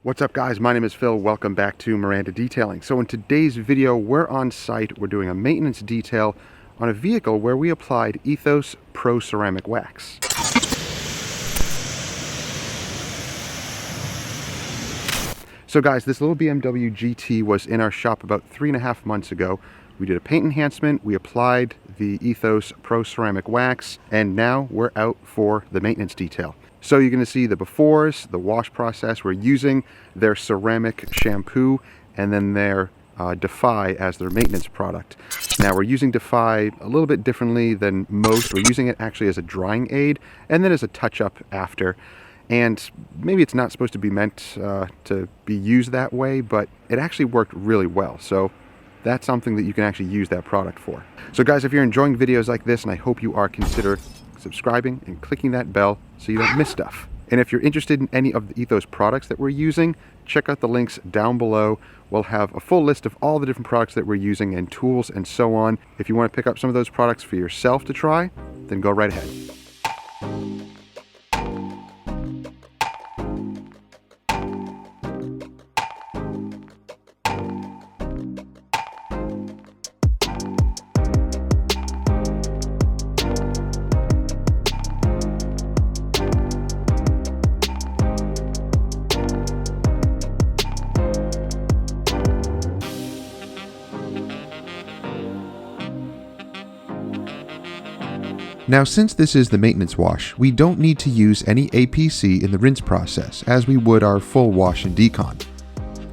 What's up guys, my name is Phil, welcome back to Miranda Detailing. So in today's video, we're on site, we're doing a maintenance detail on a vehicle where we applied Ethos Pro Ceramic Wax. So guys, this little BMW GT was in our shop about 3.5 months ago. We did a paint enhancement, we applied the Ethos Pro Ceramic Wax, and now we're out for the maintenance detail. So you're going to see the befores, the wash process. We're using their ceramic shampoo and then their D3FY as their maintenance product. Now we're using D3FY a little bit differently than most. We're using it actually as a drying aid and then as a touch-up after. And maybe it's not supposed to be meant to be used that way, but it actually worked really well. So that's something that you can actually use that product for. So guys, if you're enjoying videos like this, and I hope you are, consider subscribing and clicking that bell so you don't miss stuff. And if you're interested in any of the Ethos products that we're using, check out the links down below. We'll have a full list of all the different products that we're using and tools and so on. If you want to pick up some of those products for yourself to try, then go right ahead. Now, since this is the maintenance wash, we don't need to use any APC in the rinse process, as we would our full wash and decon.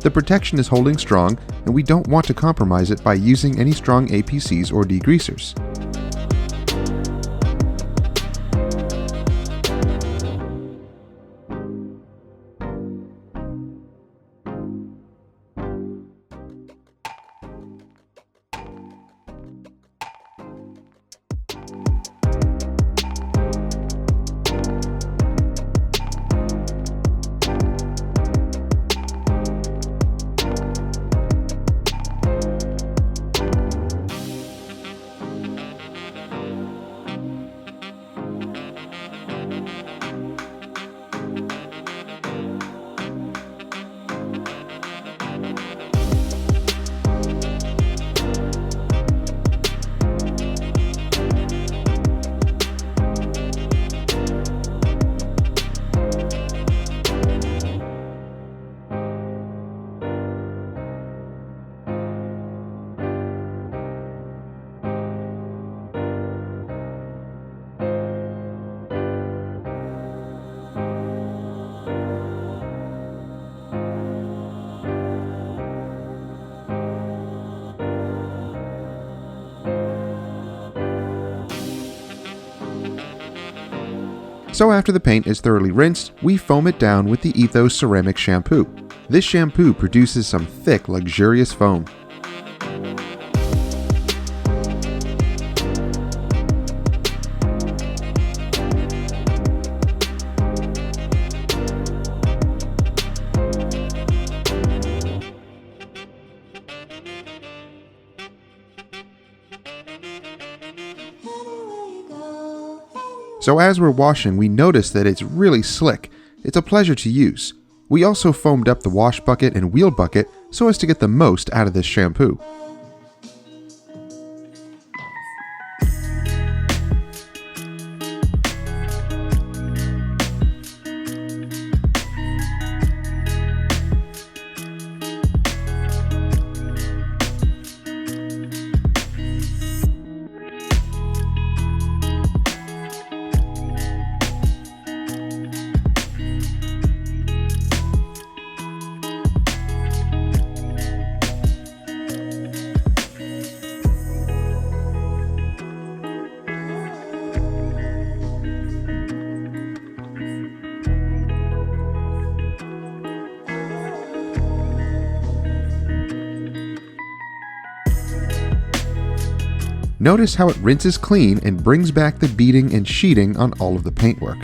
The protection is holding strong, and we don't want to compromise it by using any strong APCs or degreasers. So after the paint is thoroughly rinsed, we foam it down with the Etho ceramic shampoo. This shampoo produces some thick, luxurious foam. So as we're washing, we notice that it's really slick. It's a pleasure to use. We also foamed up the wash bucket and wheel bucket so as to get the most out of this shampoo. Notice how it rinses clean and brings back the beading and sheeting on all of the paintwork.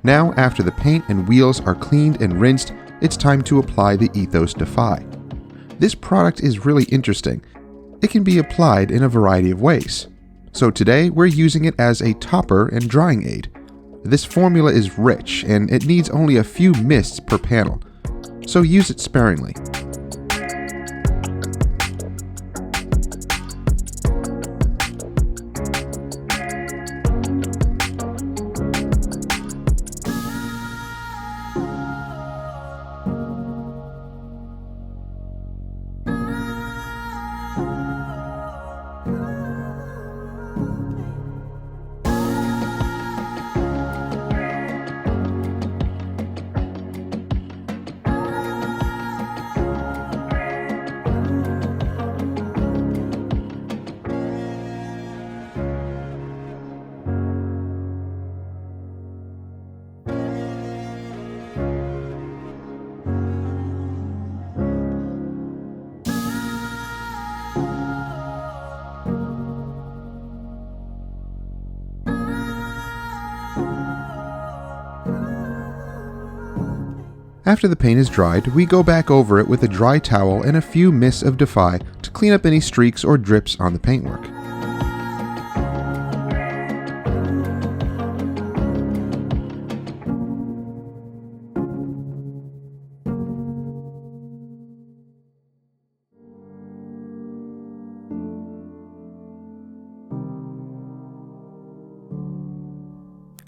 Now, after the paint and wheels are cleaned and rinsed, it's time to apply the Ethos D3FY. This product is really interesting. It can be applied in a variety of ways. So today, we're using it as a topper and drying aid. This formula is rich, and it needs only a few mists per panel, so use it sparingly. After the paint is dried, we go back over it with a dry towel and a few mists of D3FY to clean up any streaks or drips on the paintwork.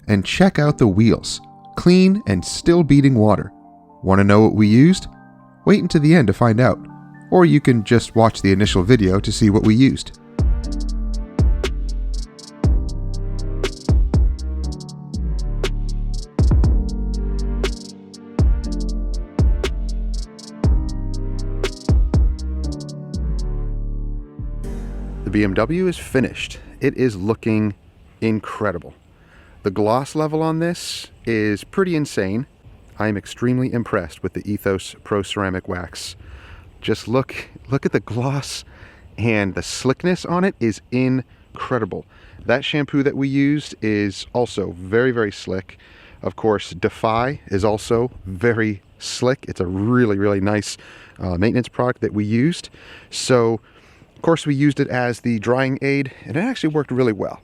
And check out the wheels, clean and still beating water. Want to know what we used? Wait until the end to find out, or you can just watch the initial video to see what we used. The BMW is finished. It is looking incredible. The gloss level on this is pretty insane. I am extremely impressed with the Ethos Pro Ceramic Wax. Just look at the gloss, and the slickness on it is incredible. That shampoo that we used is also very, very slick. Of course, D3FY is also very slick. It's a really, really nice maintenance product that we used. So, of course, we used it as the drying aid, and it actually worked really well.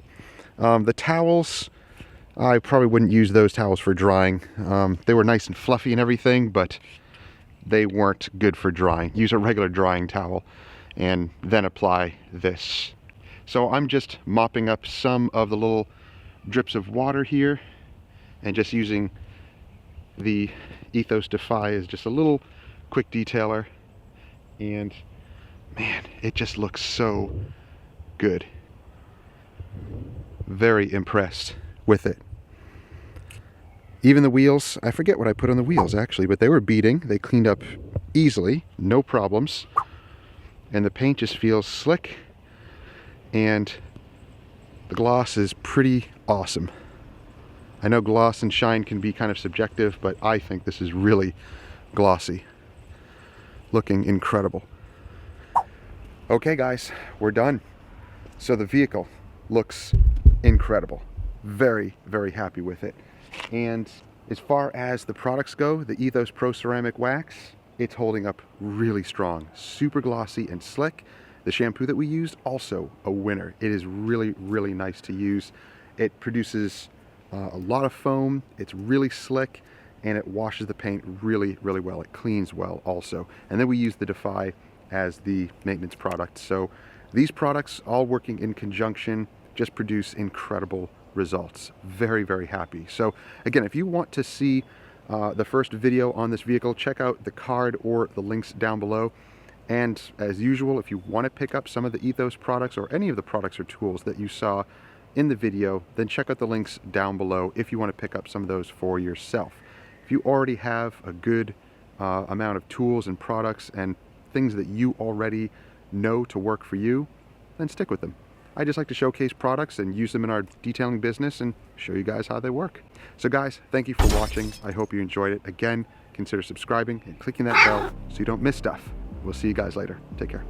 The towels, I probably wouldn't use those towels for drying. They were nice and fluffy and everything, but they weren't good for drying. Use a regular drying towel and then apply this. So I'm just mopping up some of the little drips of water here and just using the Ethos D3FY as just a little quick detailer. And man, it just looks so good. Very impressed with it. Even the wheels, I forget what I put on the wheels actually, but they were beating. They cleaned up easily, no problems. And the paint just feels slick, and the gloss is pretty awesome. I know gloss and shine can be kind of subjective, but I think this is really glossy. Looking incredible. Okay guys, we're done. So the vehicle looks incredible. Very, very happy with it. And as far as the products go, the Ethos Pro Ceramic Wax, it's holding up really strong. Super glossy and slick. The shampoo that we used, also a winner. It is really, really nice to use. It produces a lot of foam. It's really slick, and it washes the paint really, really well. It cleans well also. And then we use the D3FY as the maintenance product. So these products, all working in conjunction, just produce incredible results. Very, very happy. So again, if you want to see the first video on this vehicle, check out the card or the links down below. And as usual, if you want to pick up some of the Ethos products or any of the products or tools that you saw in the video, then check out the links down below if you want to pick up some of those for yourself. If you already have a good amount of tools and products and things that you already know to work for you, then stick with them. I just like to showcase products and use them in our detailing business and show you guys how they work. So guys, thank you for watching. I hope you enjoyed it. Again, consider subscribing and clicking that bell so you don't miss stuff. We'll see you guys later. Take care.